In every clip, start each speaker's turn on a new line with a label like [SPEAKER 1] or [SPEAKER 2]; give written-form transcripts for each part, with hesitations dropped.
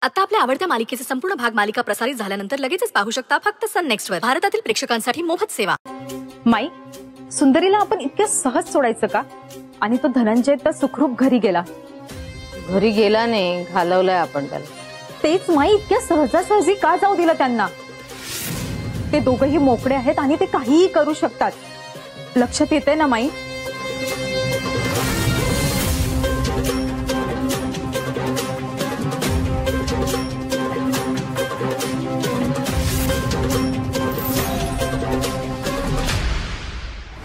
[SPEAKER 1] आता आपल्या आवडत्या मालिकेचे संपूर्ण भाग मालिका प्रसारित झाल्यानंतर लगेचच पाहू शकता फक्त सन नेक्स्ट वर. भारतातील प्रेक्षकांसाठी मोफत सेवा.
[SPEAKER 2] माई, सुंदरीला आपण इतक्या सहज सोडायचं का? आणि तो धनंजय तर सुखरूप घरी गेला.
[SPEAKER 3] घरी गेला नाही, घालवलंय आपण त्याला.
[SPEAKER 2] तेच माई, इतक्या सहजासहजी का जाऊ दिलं त्यांना? ते दोघंही मोकळे आहेत आणि ते काहीही करू शकतात. लक्षात येते ना माई?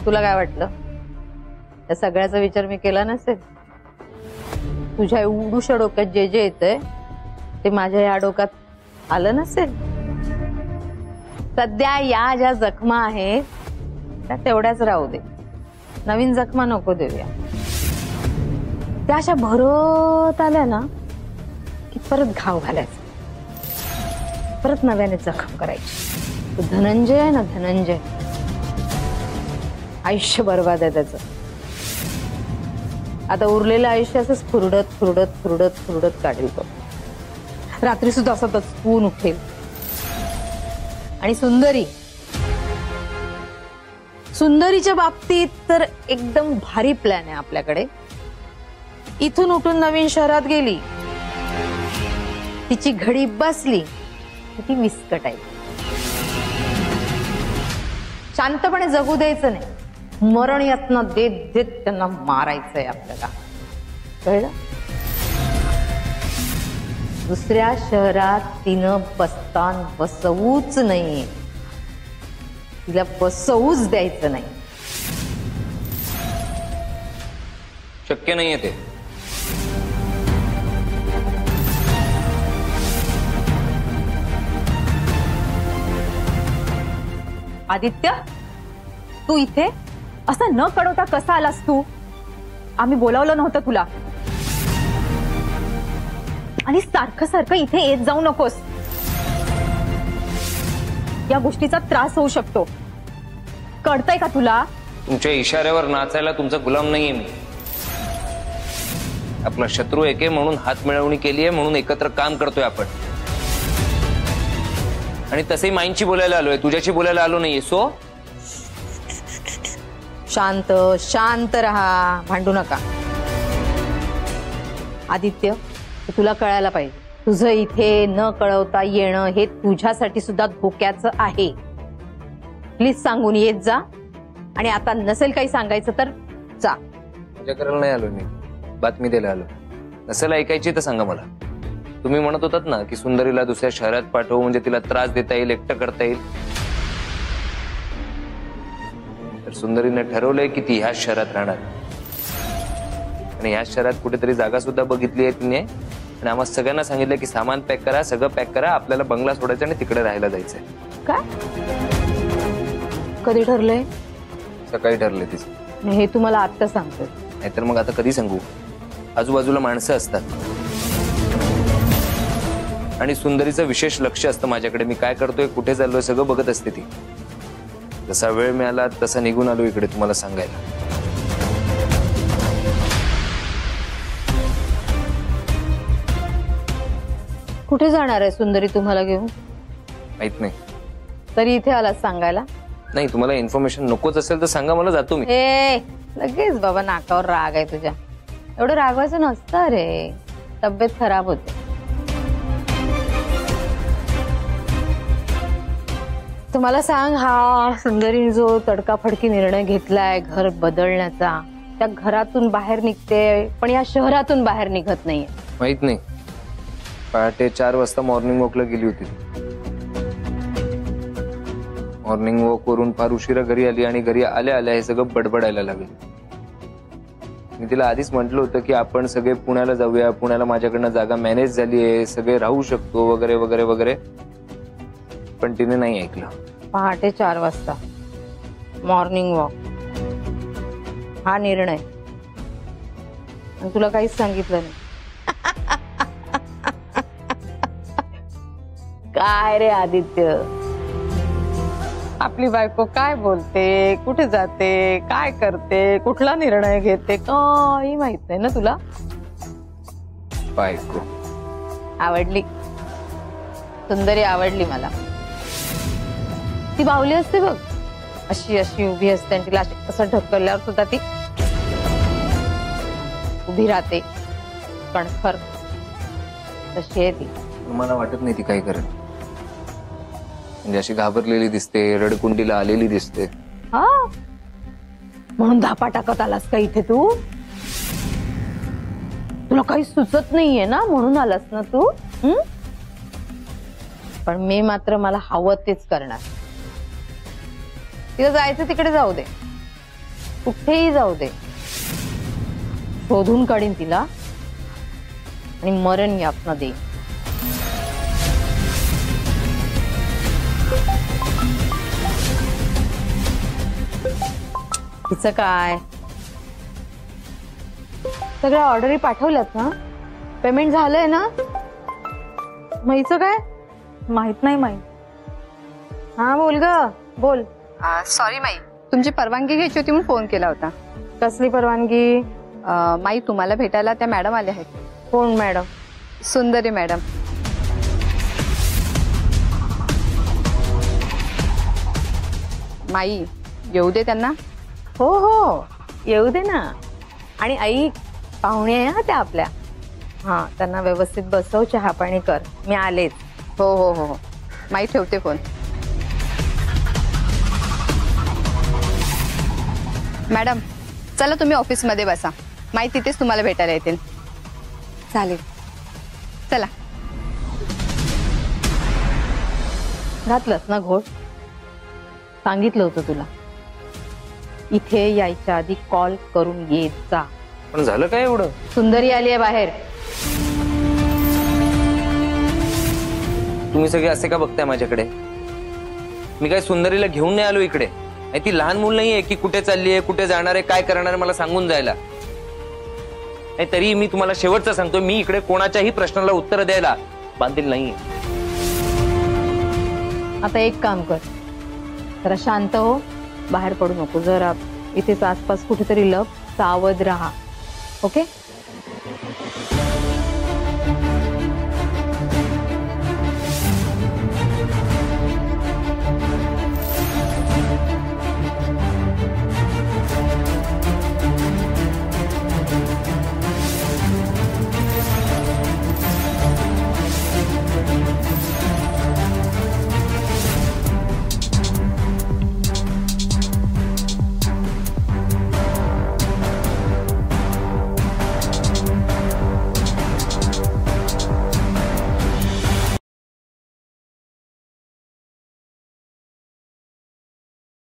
[SPEAKER 3] तुला काय वाटलं? या सगळ्याचा विचार मी केला नसेल? तुझ्या एवढूशा डोक्यात जे जे येतंय ते माझ्या या डोक्यात आलं नसेल? सध्या या ज्या जखमा आहेत त्या तेवढ्याच राहू दे, नवीन जखमा नको देऊया. त्या अशा भरत आल्या ना की परत घाव घालायचा, परत नव्याने जखम करायची. तो धनंजय आहे ना, धनंजय, आयुष्य बर्बाद आहे त्याचं. आता उरलेलं आयुष्य असंच फुरडत फुरडत फुरडत फुरडत काढेल तो. रात्री सुद्धा असं दचकून उठेल. आणि सुंदरीच्या बाबतीत तर एकदम भारी प्लॅन आहे आपल्याकडे. इथून उठून नवीन शहरात गेली, तिची घडी बसली, ती विस्कटायची. शांतपणे जगू द्यायचं नाही, मरण यातना देत देत त्यांना मारायचंय आपल्याला, कळलं? दुसऱ्या शहरात तिनं बसतान बसवूच नाही, तिला बसवूच द्यायचं नाही.
[SPEAKER 4] शक्य नाहीये ते.
[SPEAKER 2] आदित्य, तू इथे असं न कळवता कसा आलास तू? आम्ही बोलावलं नव्हतं तुला. आणि सारखं सारखं इथे येत जाऊ नकोस, या गोष्टीचा त्रास होऊ शकतो. कळतंय का तुला?
[SPEAKER 4] तुमच्या इशाऱ्यावर नाचायला तुमचा गुलाम नाहीये मी. आपला शत्रू एके म्हणून हात मिळवणी केली आहे, म्हणून एकत्र काम करतोय आपण. आणि तसंही माईंची बोलायला आलोय, तुझ्याशी बोलायला आलो नाहीये. सो
[SPEAKER 3] शांत शांत रहा, भांडू नका. आदित्य, तुला कळायला पाहिजे, तुझं इथे न कळवता येणं हे तुझ्यासाठी सुद्धा धोक्याचं आहे. प्लीज सांगून येत जा. आणि आता नसेल काही सांगायचं तर जा.
[SPEAKER 4] मजा करायला नाही आलो मी, बातमी द्यायला आलो. नसेल ऐकायची तर सांगा मला. तुम्ही म्हणत होतात ना की सुंदरीला दुसऱ्या शहरात पाठवू म्हणजे तिला त्रास देता येईल, एकटं करता येईल. तर सुंदरीने ठरवलंय की ती ह्याच शहरात राहणार. आणि ह्याच शहरात कुठेतरी जागा सुद्धा बघितली आहे तिने. आणि आम्हाला सगळ्यांना सांगितलं की सामान पॅक करा, सगळं पॅक करा, आपल्याला बंगला सोडायचा आणि तिकडे राहायला जायचंय.
[SPEAKER 3] काय? कधी ठरलंय?
[SPEAKER 4] सकाळी ठरलंय तिचं.
[SPEAKER 3] हे तुम्हाला आत्ता सांगतोय?
[SPEAKER 4] नाहीतर मग आता कधी सांगू? आजूबाजूला माणसं असतात आणि सुंदरीचं विशेष लक्ष असतं माझ्याकडे. मी काय करतोय, कुठे चाललोय, सगळं बघत असते ती. जसा वेळ मिळाला तसा निघून आलो इकडे तुम्हाला सांगायला.
[SPEAKER 3] कुठे जाणार आहे सुंदरी तुम्हाला घेऊन?
[SPEAKER 4] माहित नाही.
[SPEAKER 3] तरी इथे आलात सांगायला?
[SPEAKER 4] नाही, तुम्हाला इन्फॉर्मेशन नकोच असेल तर सांगा, मला जातो मी.
[SPEAKER 3] लगेच बाबा, नाकावर राग आहे तुझ्या. एवढं रागवायचं नसतं रे, तब्येत खराब होते. तुम्हाला सांग, हा सुंदरी जो तडकाफडकी निर्णय घेतलाय घर बदलण्याचा, त्या घरातून बाहेर निघते पण या शहरातून बाहेर निघत नाहीये.
[SPEAKER 4] माहित नाही, पहाटे 4 वाजता मॉर्निंग वॉकला गेली होती. मॉर्निंग वॉक वरून फार उशिरा घरी आली आणि घरी आल्या आल्या हे सगळं बडबडायला लागलं. मी तिला आधीच म्हटलं होतं की आपण सगळे पुण्याला जाऊया, पुण्याला माझ्याकडनं जागा मॅनेज झाली आहे, सगळे राहू शकतो वगैरे वगैरे वगैरे. पण तिने नाही ऐकलं.
[SPEAKER 3] पहाटे 4 वाजता मॉर्निंग वॉक, हा निर्णय, आणि तुला काहीच सांगितलं नाही. काय रे आदित्य, आपली बायको काय बोलते, कुठे जाते, काय करते, कुठला निर्णय घेते, काही माहित नाही ना तुला?
[SPEAKER 4] बायको
[SPEAKER 3] आवडली? सुंदरी आवडली मला. ती बावली असते बघ, अशी अशी उभी असते आणि तिला असं ढकलल्यावर सुद्धा ती उभी राहते कणखर, तशी आहे ती.
[SPEAKER 4] मला वाटत नाही ती काही करत. म्हणजे अशी घाबरलेली दिसते, रडकुंडीला आलेली दिसते.
[SPEAKER 3] हा, म्हणून धापा टाकत आलास का इथे तू? तुला काही सुचत नाहीये ना, म्हणून आलास ना तू? पण मी मात्र मला हवं तेच करणार. तिला जायचं तिकडे जाऊ दे, कुठेही जाऊ दे, शोधून काढीन तिला आणि मरण यातना देईन. तिचं काय, सगळ्या ऑर्डरी पाठवल्यात ना, पेमेंट झालंय ना, मग हिचं काय?
[SPEAKER 2] माहित नाही माई.
[SPEAKER 3] हा बोल ग, बोल.
[SPEAKER 5] सॉरी माई, तुमची परवानगी घ्यायची होती म्हणून फोन केला होता.
[SPEAKER 3] कसली परवानगी?
[SPEAKER 5] माई, तुम्हाला भेटायला त्या मॅडम आल्या आहेत.
[SPEAKER 3] कोण मॅडम?
[SPEAKER 5] सुंदरी मॅडम. माई, येऊ दे त्यांना.
[SPEAKER 3] हो हो, येऊ दे ना. आणि आई, पाहुणे आहे हा त्या आपल्या. हा, त्यांना व्यवस्थित बसव, चहा पाणी कर, मी आलेच.
[SPEAKER 5] हो हो हो हो. माई, ठेवते फोन. मॅडम, चला तुम्ही ऑफिसमध्ये बसा. माई तिथेच तुम्हाला भेटायला येतील.
[SPEAKER 3] चालेल.
[SPEAKER 5] चला.
[SPEAKER 3] घातलंस ना घोट? सांगितलं होतं तुला, इथे यायच्या आधी कॉल करून येत जा.
[SPEAKER 4] पण झालं काय एवढं?
[SPEAKER 3] सुंदरी आली आहे बाहेर.
[SPEAKER 4] तुम्ही सगळे असे का बघताय माझ्याकडे? मी काय सुंदरीला घेऊन नाही आलो इकडे. ती लहान मूल नाहीये की कुठे चालली आहे, कुठे जाणार आहे, काय करणार आहे मला सांगून जायला. नाही तरी मी तुम्हाला शेवटचं सांगतो, मी इकडे कोणाच्याही प्रश्नाला उत्तर द्यायला बांधील नाहीये.
[SPEAKER 3] आता एक काम कर, जरा शांत हो, बाहेर पडू नको, जरा इथेच आसपास कुठेतरी लप, सावध राहा. ओके?